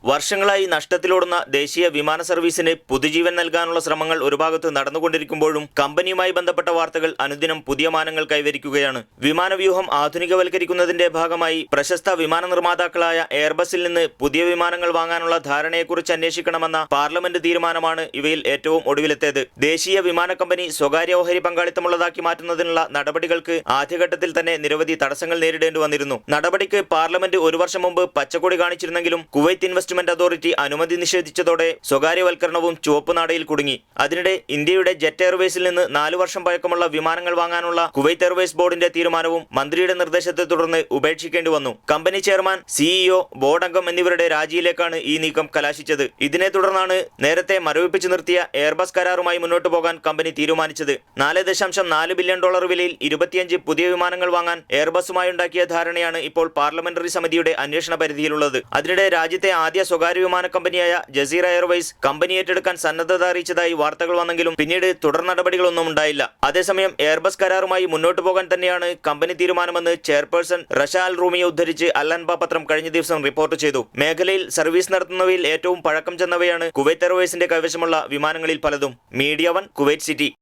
വർഷങ്ങളായി നഷ്ടത്തിലോടുന്ന ദേശീയ വിമാന സർവീസിന് പുതുജീവൻ നൽകാനുള്ള ശ്രമങ്ങൾ ഒരു ഭാഗത്ത് നടന്നുകൊണ്ടിരിക്കുമ്പോഴും കമ്പനിയുമായി ബന്ധപ്പെട്ട വാർത്തകൾ അനുദിനം പുതിയ മാനങ്ങൾ കൈവരിക്കുകയാണ്. വിമാനവ്യൂഹം ആധുനികവൽക്കരിക്കുന്നതിന്റെ ഭാഗമായി പ്രശസ്ത വിമാന നിർമ്മാതാക്കളായ എയർബസിൽ നിന്ന് പുതിയ വിമാനങ്ങൾ വാങ്ങാനുള്ള ധാരണയെക്കുറിച്ച് അന്വേഷിക്കണമെന്ന പാർലമെന്റ് തീരുമാനമാണ് ഇവയിൽ ഏറ്റവും ഒടുവിലെത്തേത്. ദേശീയ വിമാന കമ്പനി സ്വകാര്യ ഓഹരി പങ്കാളിത്തമുള്ളതാക്കി മാറ്റുന്നതിനുള്ള നടപടികൾക്ക് ആദ്യഘട്ടത്തിൽ തന്നെ നിരവധി തടസ്സങ്ങൾ നേരിടേണ്ടി വന്നിരുന്നു. നടപടിക്ക് പാർലമെന്റ് ഒരു വർഷം മുമ്പ് പച്ചക്കൊടി കാണിച്ചിരുന്നെങ്കിലും കുവൈറ്റ് ഇൻവെസ്റ്റ്മെന്റ് അതോറിറ്റി അനുമതി നിഷേധിച്ചതോടെ സ്വകാര്യവൽക്കരണവും ചുവപ്പുനാടയിൽ കുടുങ്ങി. അതിനിടെ ഇന്ത്യയുടെ ജെറ്റ് എയർവേസിൽ നിന്ന് 4 വർഷം പഴക്കമുള്ള വിമാനങ്ങൾ വാങ്ങാനുള്ള കുവൈറ്റ് എയർവേസ് ബോർഡിന്റെ തീരുമാനവും മന്ത്രിയുടെ നിർദ്ദേശത്തെ തുടർന്ന് ഉപേക്ഷിക്കേണ്ടി വന്നു. കമ്പനി ചെയർമാൻ, സിഇഒ, ബോർഡ് അംഗം എന്നിവരുടെ രാജിയിലേക്കാണ് ഈ നീക്കം കലാശിച്ചത്. ഇതിനെ തുടർന്നാണ് നേരത്തെ മരവിപ്പിച്ചു നിർത്തിയ എയർബസ് കരാറുമായി മുന്നോട്ടു പോകാൻ കമ്പനി തീരുമാനിച്ചത്. $4.4 ബില്യൺ വിലയിൽ 25 പുതിയ വിമാനങ്ങൾ വാങ്ങാൻ എയർബസുമായുണ്ടാക്കിയ ധാരണയാണ് ഇപ്പോൾ പാർലമെന്ററി സമിതിയുടെ അന്വേഷണ പരിധിയിലുള്ളത്. അതിനിടെ രാജ്യത്തെ ആദ്യ സ്വകാര്യ വിമാന കമ്പനിയായ ജസീറ എയർവേസ് കമ്പനി ഏറ്റെടുക്കാൻ സന്നദ്ധത അറിയിച്ചതായി വാർത്തകൾ വന്നെങ്കിലും പിന്നീട് തുടർ നടപടികളൊന്നും ഉണ്ടായില്ല. അതേസമയം എയർബസ് കരാറുമായി മുന്നോട്ടു പോകാൻ തന്നെയാണ് കമ്പനി തീരുമാനമെന്ന് ചെയർപേഴ്സൺ റഷ അൽ റൂമിയെ ഉദ്ധരിച്ച് അൽ അൻബ പത്രം കഴിഞ്ഞ ദിവസം റിപ്പോർട്ട് ചെയ്തു. മേഖലയിൽ സർവീസ് നടത്തുന്നവയിൽ ഏറ്റവും പഴക്കം ചെന്നവയാണ് കുവൈറ്റ് എയർവേസിന്റെ കൈവശമുള്ള വിമാനങ്ങളിൽ പലതും. Media 1 Kuwait city.